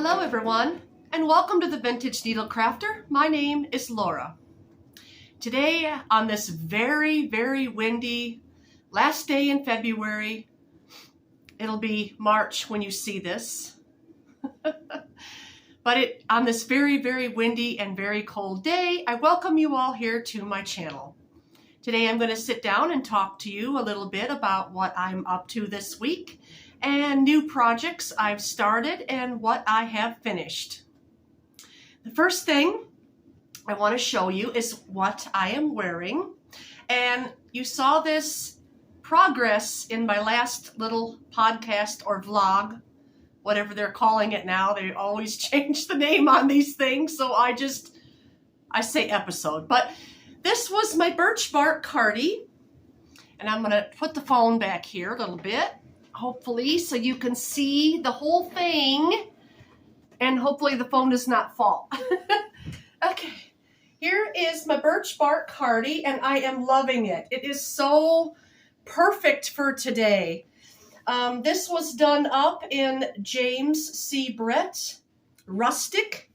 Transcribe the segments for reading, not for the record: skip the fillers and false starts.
Hello everyone, and welcome to the Vintage Needle Crafter. My name is Laura. Today, on this very, very windy last day in February, it'll be March when you see this, but on this very, very windy and very cold day, I welcome you all here to my channel. Today I'm going to sit down and talk to you a little bit about what I'm up to this week and new projects I've started and what I have finished. The first thing I want to show you is what I am wearing. And you saw this progress in my last little podcast or vlog, whatever they're calling it now. They always change the name on these things, so I say episode. But this was my birch bark cardie, and I'm going to put the phone back here a little bit, hopefully, so you can see the whole thing, and hopefully the phone does not fall. Okay, here is my birch bark cardie, and I am loving it. It is so perfect for today. This was done up in James C. Brett Rustic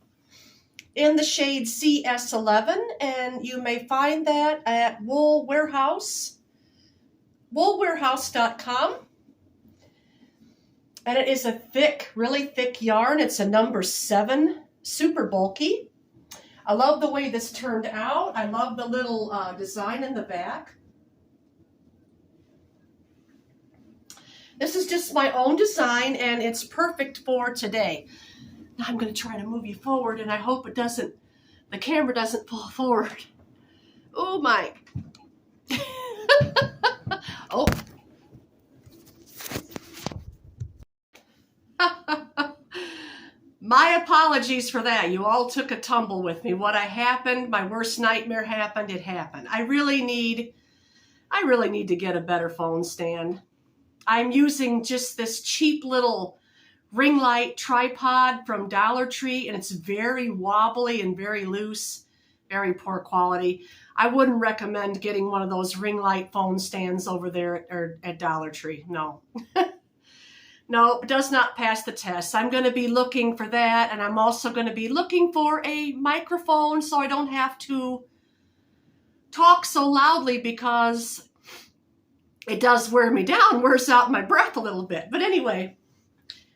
in the shade CS11, and you may find that at woolwarehouse.com. And it is a thick, really thick yarn. It's a number 7, super bulky. I love the way this turned out. I love the little design in the back. This is just my own design, and it's perfect for today. Now I'm going to try to move you forward, and I hope it doesn't, the camera doesn't fall forward. Oh my. Oh. My apologies for that. You all took a tumble with me. What happened, my worst nightmare happened, it happened. I really need to get a better phone stand. I'm using just this cheap little ring light tripod from Dollar Tree, and it's very wobbly and very loose, very poor quality. I wouldn't recommend getting one of those ring light phone stands over there at Dollar Tree. No. No, it does not pass the test. I'm going to be looking for that, and I'm also going to be looking for a microphone so I don't have to talk so loudly, because it does wear me down, wears out my breath a little bit. But anyway,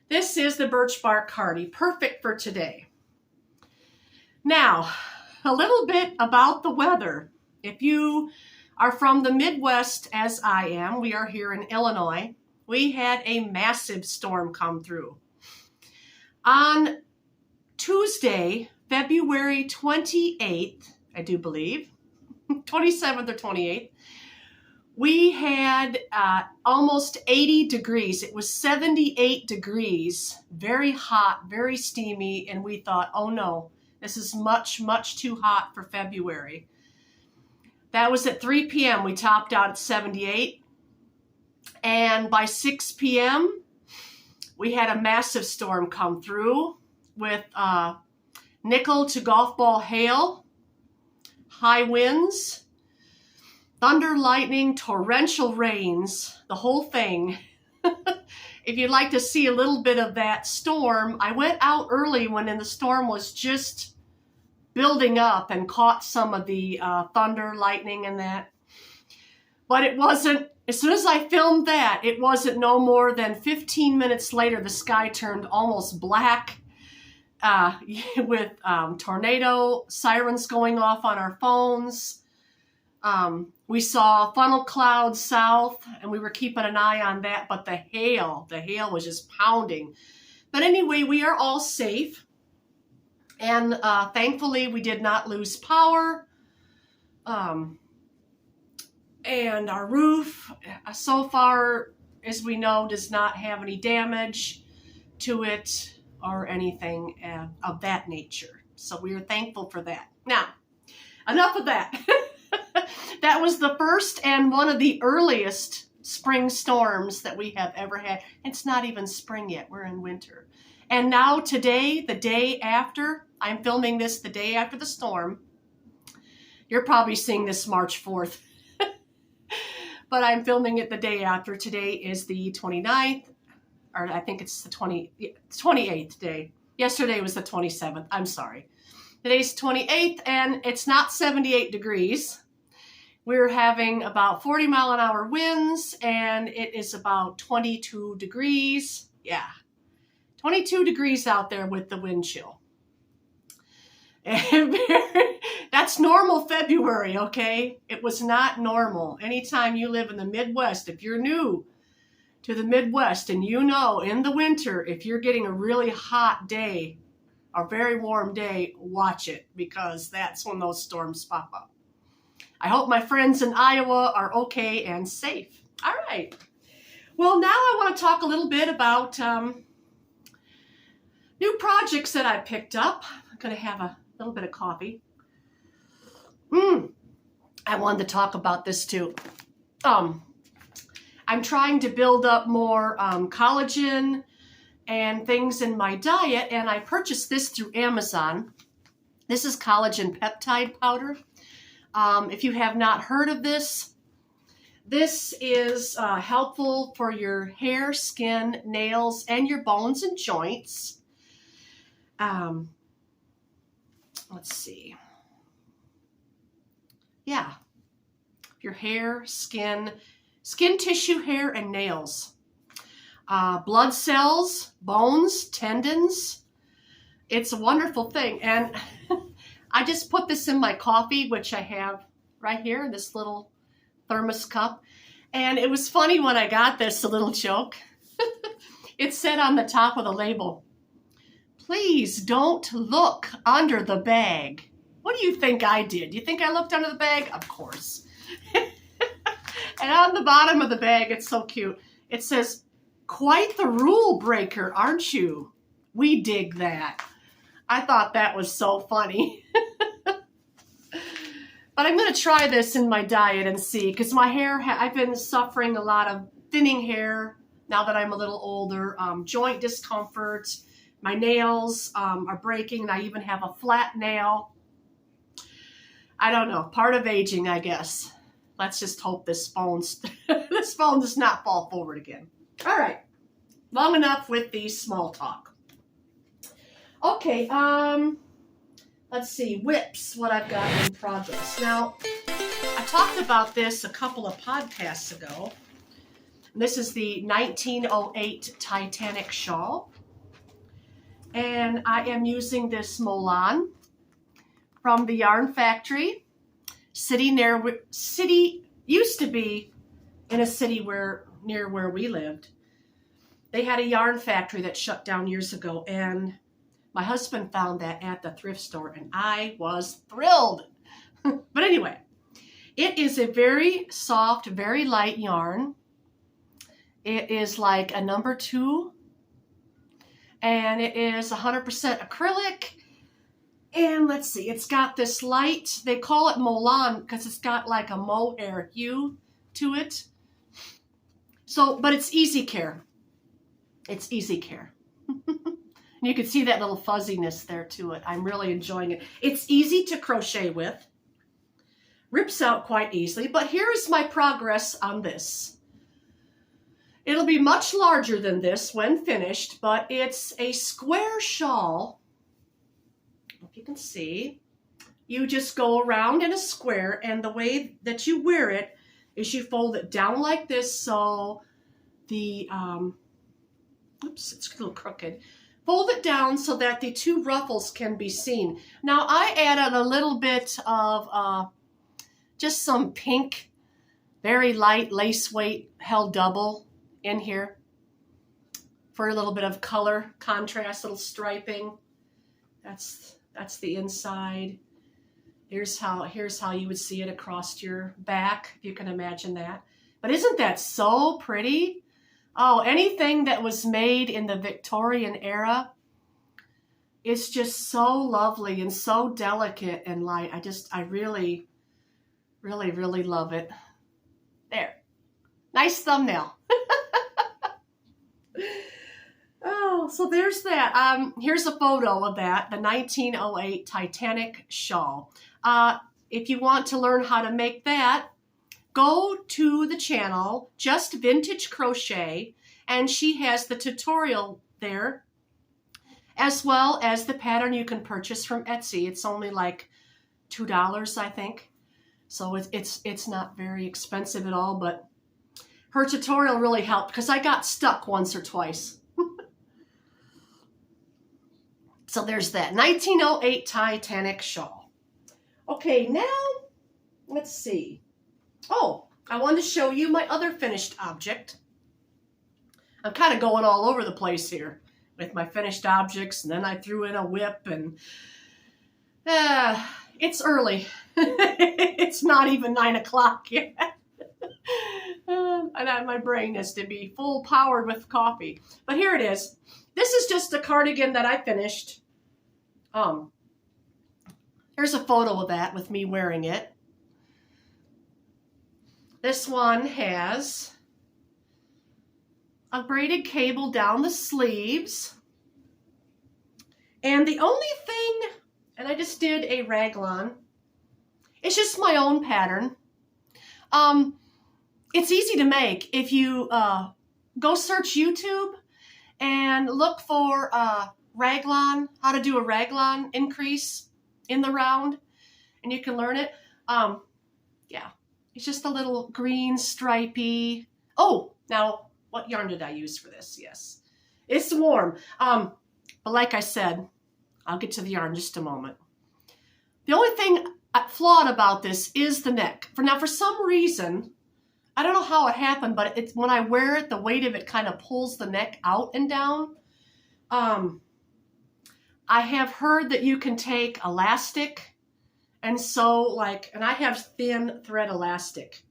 this is the birch bark cardie, perfect for today. Now, a little bit about the weather. If you are from the Midwest, as I am, we are here in Illinois, we had a massive storm come through. On Tuesday, February 28th, I do believe, 27th or 28th, we had almost 80 degrees. It was 78 degrees, very hot, very steamy, and we thought, oh no, this is much, much too hot for February. That was at 3 p.m. We topped out at 78. And by 6 p.m., we had a massive storm come through with nickel to golf ball hail, high winds, thunder, lightning, torrential rains, the whole thing. If you'd like to see a little bit of that storm, I went out early when the storm was just building up and caught some of the thunder, lightning, and that. But it wasn't, as soon as I filmed that, it wasn't no more than 15 minutes later, the sky turned almost black with tornado sirens going off on our phones. We saw funnel clouds south, and we were keeping an eye on that, but the hail was just pounding. But anyway, we are all safe, and thankfully we did not lose power. And our roof, so far as we know, does not have any damage to it or anything of that nature. So we are thankful for that. Now, enough of that. That was the first and one of the earliest spring storms that we have ever had. It's not even spring yet. We're in winter. And now today, the day after, I'm filming this the day after the storm. You're probably seeing this March 4th. But I'm filming it the day after. Today is the 29th, or I think it's the 28th day. Yesterday was the 27th. I'm sorry. Today's 28th, and it's not 78 degrees. We're having about 40-mile-an-hour winds, and it is about 22 degrees. Yeah, 22 degrees out there with the wind chill. And that's normal February, okay? It was not normal. Anytime you live in the Midwest, if you're new to the Midwest and you know in the winter, if you're getting a really hot day, a very warm day, watch it, because that's when those storms pop up. I hope my friends in Iowa are okay and safe. All right. Well, now I want to talk a little bit about new projects that I picked up. I'm going to have a little bit of coffee. I wanted to talk about this too. I'm trying to build up more collagen and things in my diet, and I purchased this through Amazon. This is collagen peptide powder. If you have not heard of this, this is helpful for your hair, skin, nails, and your bones and joints. Let's see. Yeah, your hair, skin tissue, hair, and nails. Blood cells, bones, tendons. It's a wonderful thing. And I just put this in my coffee, which I have right here in this little thermos cup. And it was funny when I got this, a little joke. It said on the top of the label, "Please don't look under the bag." What do you think I did? You think I looked under the bag? Of course. And on the bottom of the bag, it's so cute. It says, "Quite the rule breaker, aren't you?" We dig that. I thought that was so funny. But I'm going to try this in my diet and see, because my hair, I've been suffering a lot of thinning hair now that I'm a little older, joint discomfort. My nails are breaking, and I even have a flat nail. I don't know, part of aging, I guess. Let's just hope this phone does not fall forward again. All right, long enough with the small talk. Okay, let's see, whips, what I've got in progress. Now, I talked about this a couple of podcasts ago. This is the 1908 Titanic Shawl. And I am using this Molan from the Yarn Factory. Used to be in a city near where we lived. They had a yarn factory that shut down years ago, and my husband found that at the thrift store, and I was thrilled. But anyway, it is a very soft, very light yarn. It is like a number 2, and it is 100% acrylic. And let's see, it's got this light, they call it Molan because it's got like a mohair hue to it. So, but it's easy care. It's easy care. And you can see that little fuzziness there to it. I'm really enjoying it. It's easy to crochet with. Rips out quite easily, but here's my progress on this. It'll be much larger than this when finished, but it's a square shawl. If you can see, you just go around in a square, and the way that you wear it is you fold it down like this, so the, oops, it's a little crooked. Fold it down so that the 2 ruffles can be seen. Now I added a little bit of just some pink, very light lace weight held double in here for a little bit of color contrast, little striping. That's the inside. Here's how you would see it across your back, if you can imagine that. But isn't that so pretty? Oh, anything that was made in the Victorian era, it's just so lovely and so delicate and light. I really, really, really love it. There. Nice thumbnail. Oh, so there's that. Here's a photo of that, the 1908 Titanic Shawl. If you want to learn how to make that, go to the channel, Just Vintage Crochet, and she has the tutorial there. as well as the pattern you can purchase from Etsy. It's only like $2, I think. So it's not very expensive at all, but her tutorial really helped because I got stuck once or twice. So there's that 1908 Titanic Shawl. Okay, now let's see. Oh, I wanted to show you my other finished object. I'm kind of going all over the place here with my finished objects, and then I threw in a whip, and it's early. It's not even 9 o'clock yet. And my brain has to be full powered with coffee. But here it is. This is just a cardigan that I finished. Here's a photo of that with me wearing it. This one has a braided cable down the sleeves. And the only thing, and I just did a raglan, it's just my own pattern. It's easy to make. If you go search YouTube and look for raglan, how to do a raglan increase in the round, and you can learn it. Yeah, it's just a little green stripy. Oh, now what yarn did I use for this? Yes, it's warm. But like I said, I'll get to the yarn in just a moment. The only thing flawed about this is the neck. For some reason, I don't know how it happened, but it's when I wear it, the weight of it kind of pulls the neck out and down. I have heard that you can take elastic and sew and I have thin thread elastic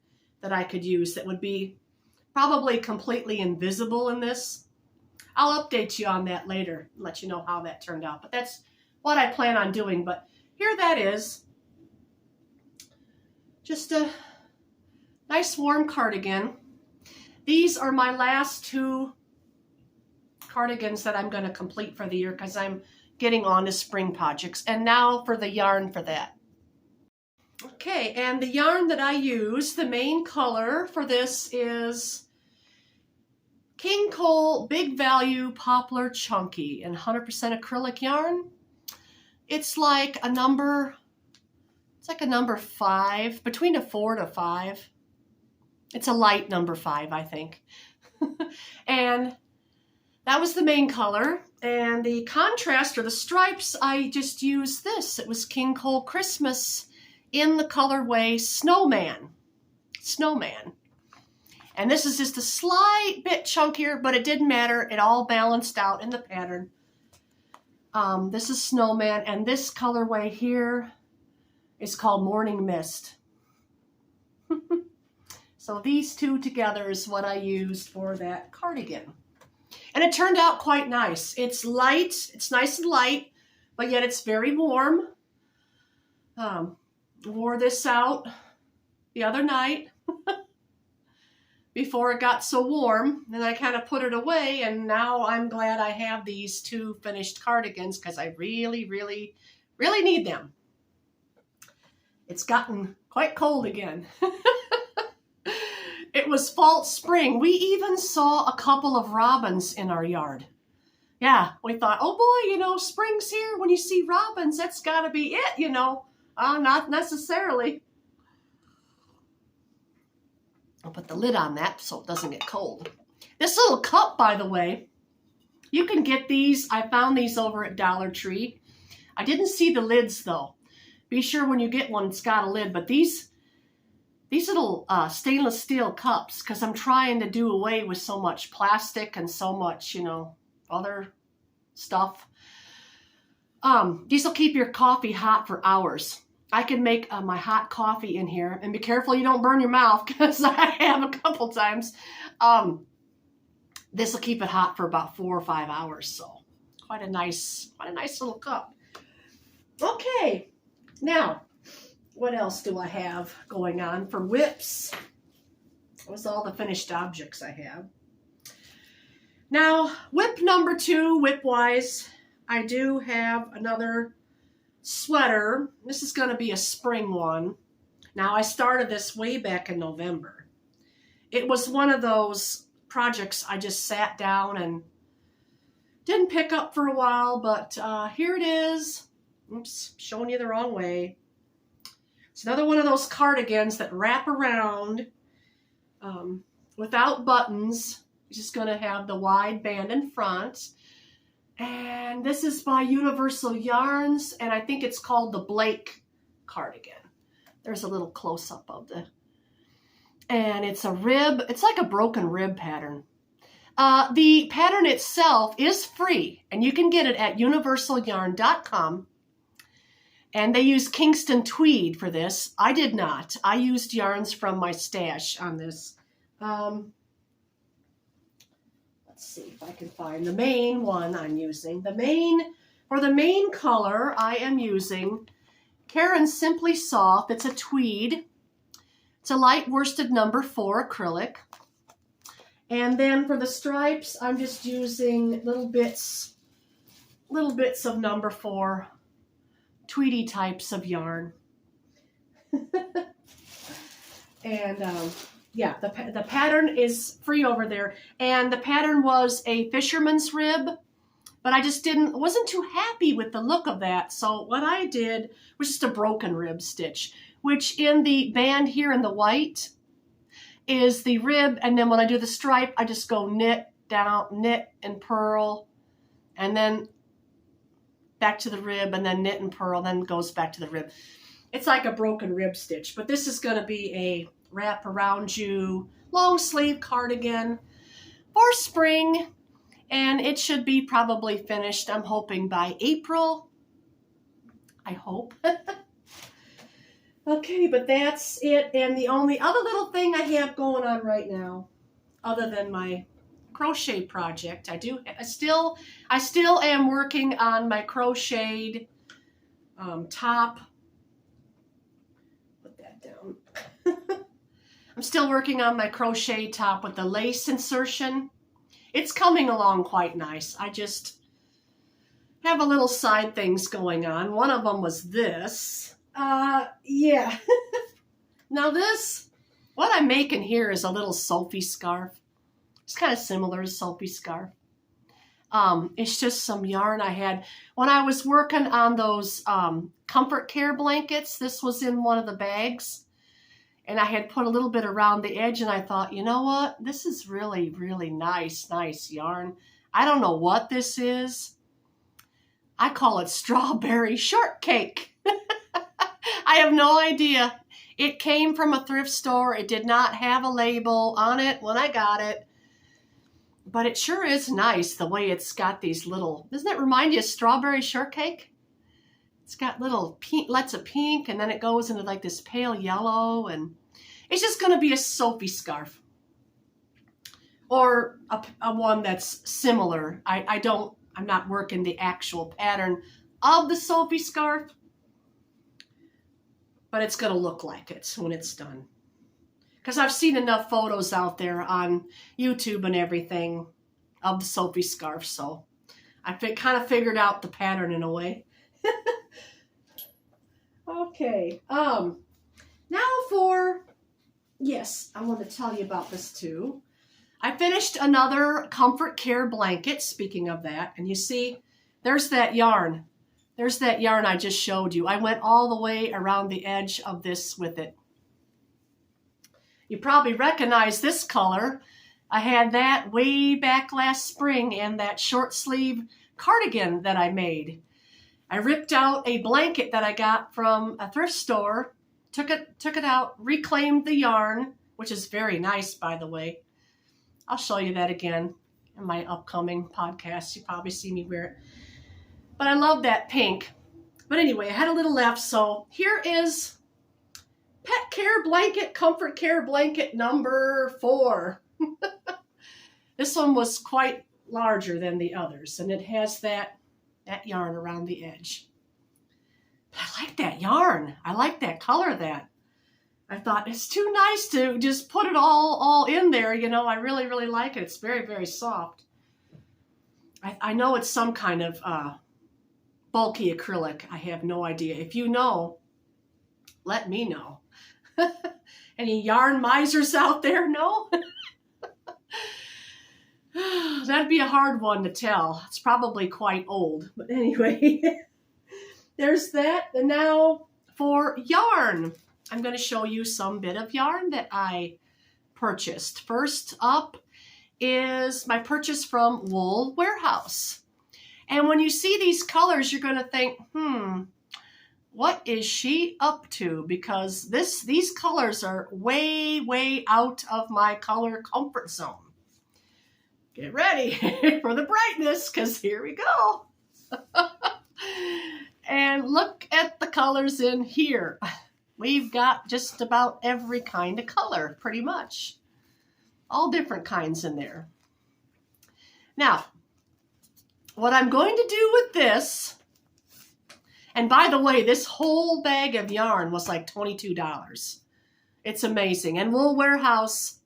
that I could use that would be probably completely invisible in this. I'll update you on that later and let you know how that turned out, but that's what I plan on doing. But here that is. Just a nice warm cardigan. These are my last 2 cardigans that I'm going to complete for the year because I'm getting on to spring projects. And now for the yarn for that. Okay, and the yarn that I use, the main color for this is King Cole Big Value Poplar Chunky and 100% acrylic yarn. It's like a number 5, between a 4 to 5. It's a light number 5, I think. And that was the main color. And the contrast, or the stripes, I just used this. It was King Cole Christmas in the colorway Snowman. Snowman. And this is just a slight bit chunkier, but it didn't matter. It all balanced out in the pattern. This is Snowman, and this colorway here is called Morning Mist. So these two together is what I used for that cardigan. And it turned out quite nice. It's light, it's nice and light, but yet it's very warm. Wore this out the other night before it got so warm, and I kind of put it away, and now I'm glad I have these 2 finished cardigans because I really, really, really need them. It's gotten quite cold again. It was fall spring. We even saw a couple of robins in our yard. Yeah, we thought, oh boy, spring's here. When you see robins, that's got to be it, Not necessarily. I'll put the lid on that so it doesn't get cold. This little cup, by the way, you can get these. I found these over at Dollar Tree. I didn't see the lids, though. Be sure when you get one, it's got a lid. But these little stainless steel cups, because I'm trying to do away with so much plastic and so much, other stuff. These will keep your coffee hot for hours. I can make my hot coffee in here, and be careful you don't burn your mouth, because I have a couple times. This will keep it hot for about 4 or 5 hours, so quite a nice little cup. Okay, now what else do I have going on for whips? That was all the finished objects I have. Now, whip number 2, whip-wise, I do have another sweater. This is going to be a spring one. Now, I started this way back in November. It was one of those projects I just sat down and Didn't pick up for a while, but here it is. Oops, showing you the wrong way. It's another one of those cardigans that wrap around without buttons. It's just going to have the wide band in front. And this is by Universal Yarns, and I think it's called the Blake cardigan. There's a little close-up of the... And it's a rib. It's like a broken rib pattern. The pattern itself is free, and you can get it at universalyarn.com. And they use Kingston tweed for this. I did not. I used yarns from my stash on this. Let's see if I can find the main one I'm using. For the main color, I am using Karen's Simply Soft. It's a tweed. It's a light worsted number 4 acrylic. And then for the stripes, I'm just using little bits of number 4 tweedy types of yarn. And yeah, the pattern is free over there. And the pattern was a fisherman's rib, but I just wasn't too happy with the look of that. So what I did was just a broken rib stitch, which in the band here in the white is the rib. And then when I do the stripe, I just go knit down, knit and purl, and then back to the rib, and then knit and purl, then goes back to the rib. It's like a broken rib stitch, but this is going to be a wrap around you long sleeve cardigan for spring, and it should be probably finished, I'm hoping, by April. I hope. Okay, but that's it. And the only other little thing I have going on right now, other than my crochet project, I still am working on my crocheted top. Put that down. I'm still working on my crochet top with the lace insertion. It's coming along quite nice. I just have a little side things going on. One of them was this. Yeah. Now this, what I'm making here is a little Sophie scarf. It's kind of similar to Sophie scarf. It's just some yarn I had when I was working on those comfort care blankets. This was in one of the bags, and I had put a little bit around the edge, and I thought, you know what? This is really, really nice yarn. I don't know what this is. I call it strawberry shortcake. I have no idea. It came from a thrift store. It did not have a label on it when I got it. But it sure is nice the way it's got these little, doesn't it remind you of strawberry shortcake? It's got little pink, lots of pink, and then it goes into like this pale yellow, and it's just going to be a Sophie scarf. Or a one that's similar. I'm not working the actual pattern of the Sophie scarf, but it's going to look like it when it's done. Because I've seen enough photos out there on YouTube and everything of the Sophie scarf, so I kind of figured out the pattern in a way. Okay, now yes, I want to tell you about this too. I finished another comfort care blanket, speaking of that, and you see, there's that yarn. There's that yarn I just showed you. I went all the way around the edge of this with it. You probably recognize this color. I had that way back last spring in that short sleeve cardigan that I made. I ripped out a blanket that I got from a thrift store, took it out, reclaimed the yarn, which is very nice, by the way. I'll show you that again in my upcoming podcast. You probably see me wear it. But I love that pink. But anyway, I had a little left, so here is Pet Care Blanket, Comfort Care Blanket number 4. This one was quite larger than the others, and it has that yarn around the edge. But I like that yarn. I like that color of that. I thought it's too nice to just put it all in there. You know, I really, really like it. It's very, very soft. I know it's some kind of bulky acrylic. I have no idea. If you know, let me know. Any yarn misers out there? No? That'd be a hard one to tell. It's probably quite old. But anyway, there's that. And now for yarn. I'm going to show you some bit of yarn that I purchased. First up is my purchase from Wool Warehouse. And when you see these colors, you're going to think, what is she up to? Because these colors are way, way out of my color comfort zone. Get ready for the brightness, because here we go. And look at the colors in here. We've got just about every kind of color, pretty much. All different kinds in there. Now, what I'm going to do with this, and by the way, this whole bag of yarn was like $22. It's amazing. And Wool Warehouse,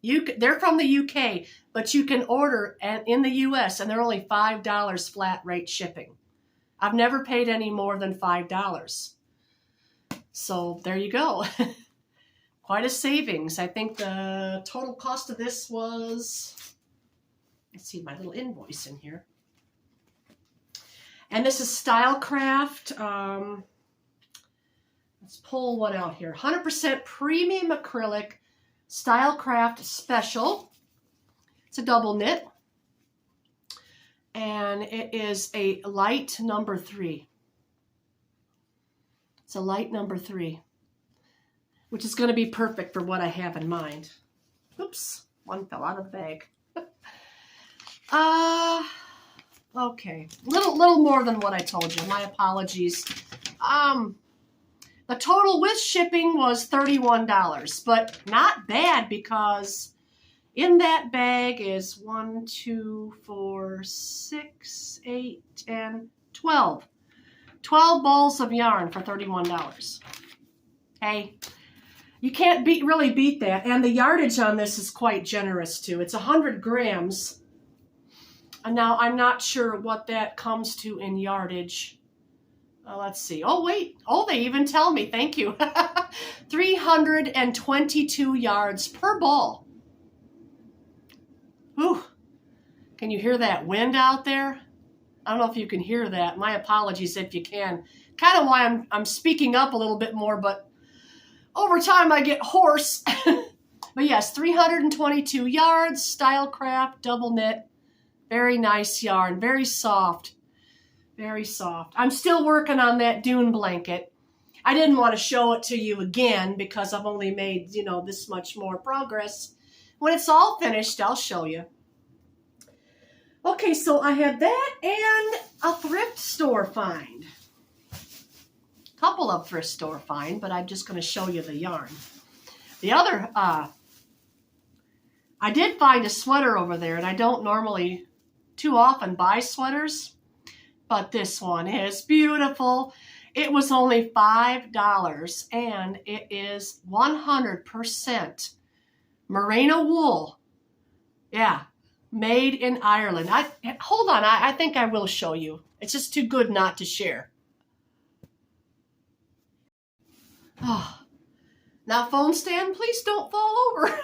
they're from the UK, but you can order in the US, and they're only $5 flat rate shipping. I've never paid any more than $5. So there you go. Quite a savings. I think the total cost of this was, let's see my little invoice in here. And this is Stylecraft. Let's pull one out here. 100% premium acrylic Stylecraft Special. It's a double knit. And it is a light number 3. It's a light number 3, which is going to be perfect for what I have in mind. Oops, one fell out of the bag. Okay, little more than what I told you. My apologies. The total with shipping was $31, but not bad, because in that bag is 1, 2, 4, 6, 8, 10, 12. 12 balls of yarn for $31. Hey, you can't really beat that. And the yardage on this is quite generous too. It's 100 grams. And now I'm not sure what that comes to in yardage. Let's see. Oh, wait. Oh, they even tell me. Thank you. 322 yards per ball. Whew. Can you hear that wind out there? I don't know if you can hear that. My apologies if you can. Kind of why I'm speaking up a little bit more, but over time I get hoarse. But yes, 322 yards, Stylecraft, double knit. Very nice yarn, very soft. Very soft. I'm still working on that dune blanket. I didn't want to show it to you again because I've only made, this much more progress. When it's all finished, I'll show you. Okay, so I had that and a thrift store find. Couple of thrift store find, but I'm just going to show you the yarn. The other, I did find a sweater over there, and I don't normally too often buy sweaters, but this one is beautiful. It was only $5, and it is 100% merino wool. Yeah. Made in Ireland. Hold on, I think I will show you. It's just too good not to share. Oh. Now, phone stand, please don't fall over.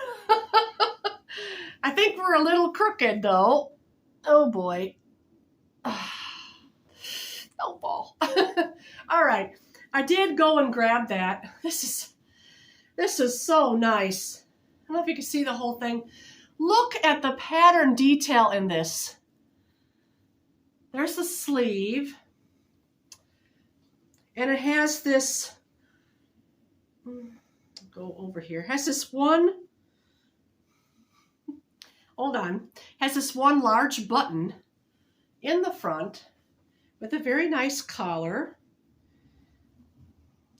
I think we're a little crooked, though. Oh, boy. Don't fall. All right. I did go and grab that. This is so nice. I don't know if you can see the whole thing. Look at the pattern detail in this. There's the sleeve. And it has this, go over here, has this one, hold on, has this one large button in the front with a very nice collar.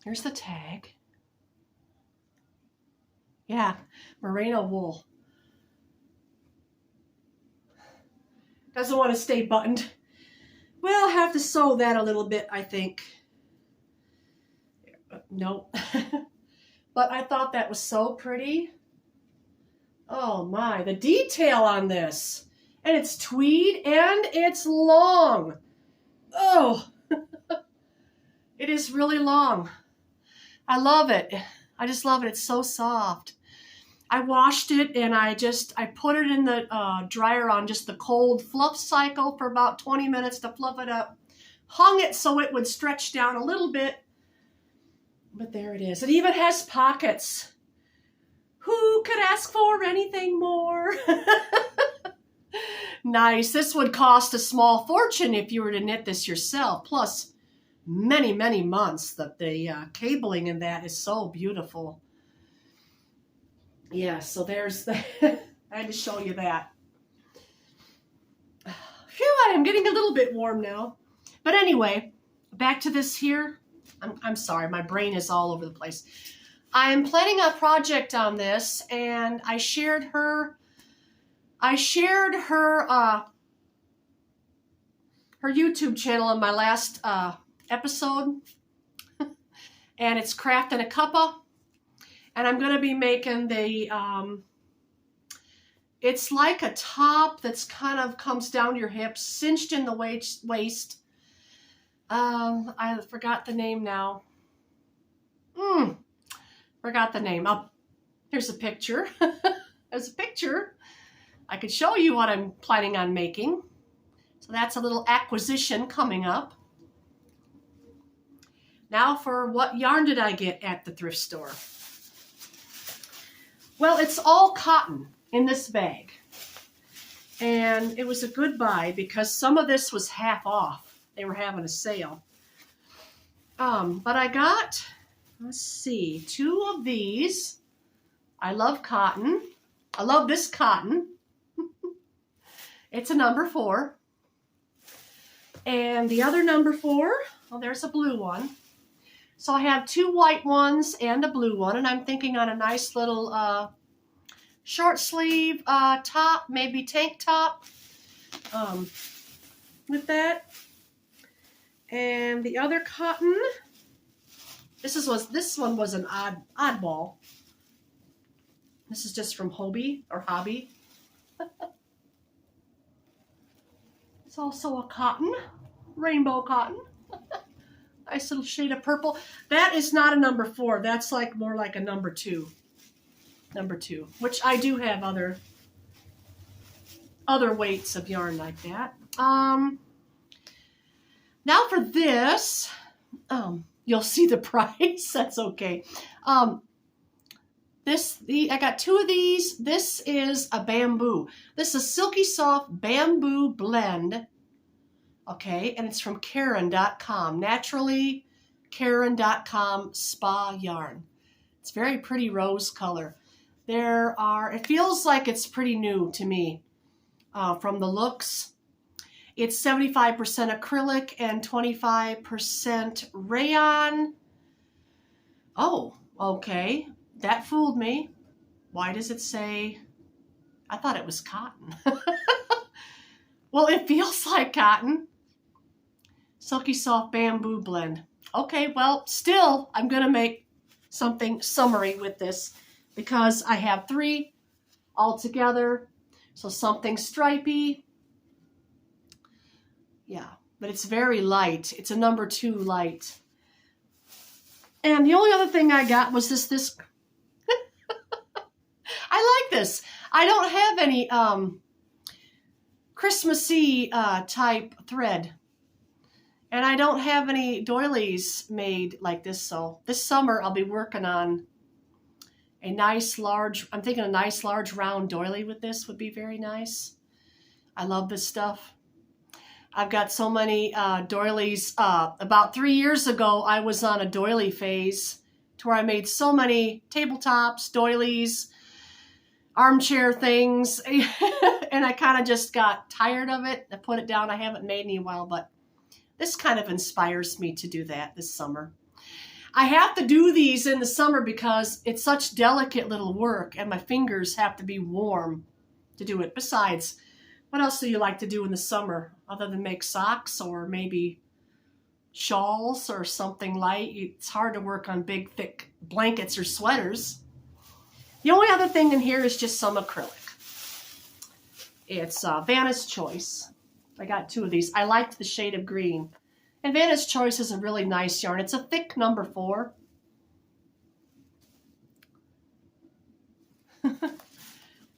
Here's the tag. Yeah, merino wool. Doesn't want to stay buttoned. We'll have to sew that a little bit, I think. Nope. But I thought that was so pretty. Oh my, the detail on this. And it's tweed and it's long. Oh, it is really long. I love it. I just love it. It's so soft. I washed it and I put it in the dryer on just the cold fluff cycle for about 20 minutes to fluff it up. Hung it so it would stretch down a little bit. But there it is. It even has pockets. Who could ask for anything more? Nice. This would cost a small fortune if you were to knit this yourself. Plus, many, many months. The cabling in that is so beautiful. Yeah, so there's the... I had to show you that. Phew, I am getting a little bit warm now. But anyway, back to this here. I'm sorry, my brain is all over the place. I am planning a project on this, and I shared her YouTube channel in my last episode, and it's Craft in a Cuppa, and I'm going to be making the, it's like a top that's kind of comes down to your hips, cinched in the waist. I forgot the name now. Forgot the name. Oh, here's a picture. There's a picture. I could show you what I'm planning on making. So that's a little acquisition coming up. Now for what yarn did I get at the thrift store? Well, it's all cotton in this bag. And it was a good buy because some of this was half off. They were having a sale. But I got, let's see, 2 of these. I love cotton. I love this cotton. It's a number 4. And the other number 4, well, there's a blue one. So I have 2 white ones and a blue one, and I'm thinking on a nice little short sleeve top, maybe tank top with that. And the other cotton, this one was an oddball. This is just from Hobby or Hobby. It's also a cotton, rainbow cotton. Nice little shade of purple. That is not a number 4. That's like more like a number 2. Number 2, which I do have other weights of yarn like that. Now for this, you'll see the price. That's okay. I got 2 of these. This is a bamboo. This is Silky Soft Bamboo Blend. Okay, and it's from Karen.com. Naturally, Karen.com Spa Yarn. It's very pretty rose color. It feels like it's pretty new to me from the looks. It's 75% acrylic and 25% rayon. Oh, okay. That fooled me. Why does it say... I thought it was cotton. Well, it feels like cotton. Silky Soft Bamboo Blend. Okay, well, still, I'm going to make something summery with this because I have 3 altogether. So something stripy. Yeah, but it's very light. It's a number 2 light. And the only other thing I got was this. I like this. I don't have any Christmassy type thread. And I don't have any doilies made like this. So this summer I'll be working on a nice large, I'm thinking a nice large round doily with this would be very nice. I love this stuff. I've got so many doilies. About 3 years ago, I was on a doily phase to where I made so many tabletops, doilies, armchair things, and I kind of just got tired of it. I put it down. I haven't made any in a while, but this kind of inspires me to do that this summer. I have to do these in the summer because it's such delicate little work, and my fingers have to be warm to do it. Besides, what else do you like to do in the summer other than make socks or maybe shawls or something light? It's hard to work on big, thick blankets or sweaters. The only other thing in here is just some acrylic. It's Vanna's Choice. I got 2 of these. I liked the shade of green. And Vanna's Choice is a really nice yarn. It's a thick number 4.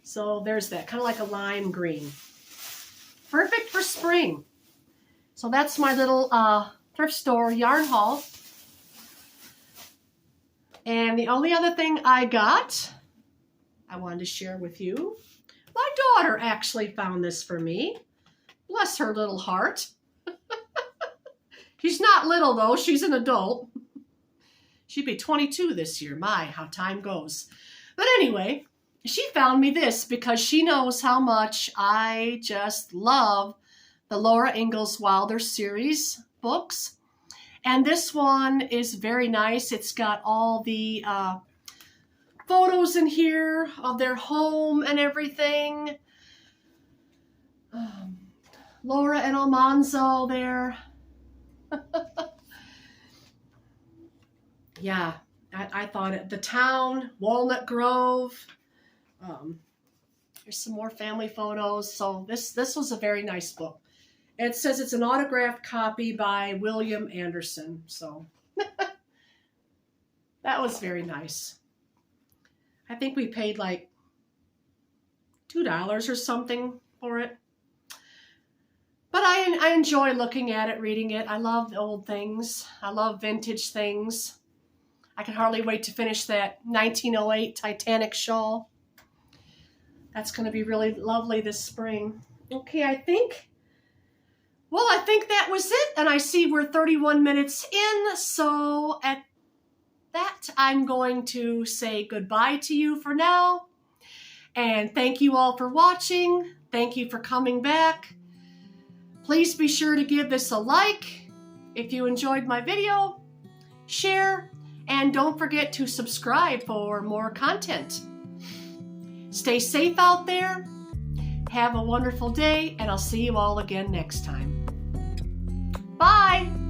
So there's that, kind of like a lime green. Perfect for spring. So that's my little thrift store yarn haul. And the only other thing I got, I wanted to share with you. My daughter actually found this for me. Bless her little heart. She's not little though, she's an adult. She'd be 22 this year. My, how time goes. But anyway, she found me this because she knows how much I just love the Laura Ingalls Wilder series books. And this one is very nice. It's got all the photos in here of their home and everything. Laura and Almanzo there. Yeah, I thought it. The town, Walnut Grove. Here's some more family photos. So this was a very nice book. It says it's an autographed copy by William Anderson. So that was very nice. I think we paid like $2 or something for it. But I enjoy looking at it, reading it. I love the old things. I love vintage things. I can hardly wait to finish that 1908 Titanic Shawl. That's going to be really lovely this spring. Okay, I think that was it. And I see we're 31 minutes in. So at that, I'm going to say goodbye to you for now. And thank you all for watching. Thank you for coming back. Please be sure to give this a like if you enjoyed my video, share, and don't forget to subscribe for more content. Stay safe out there. Have a wonderful day, and I'll see you all again next time. Bye!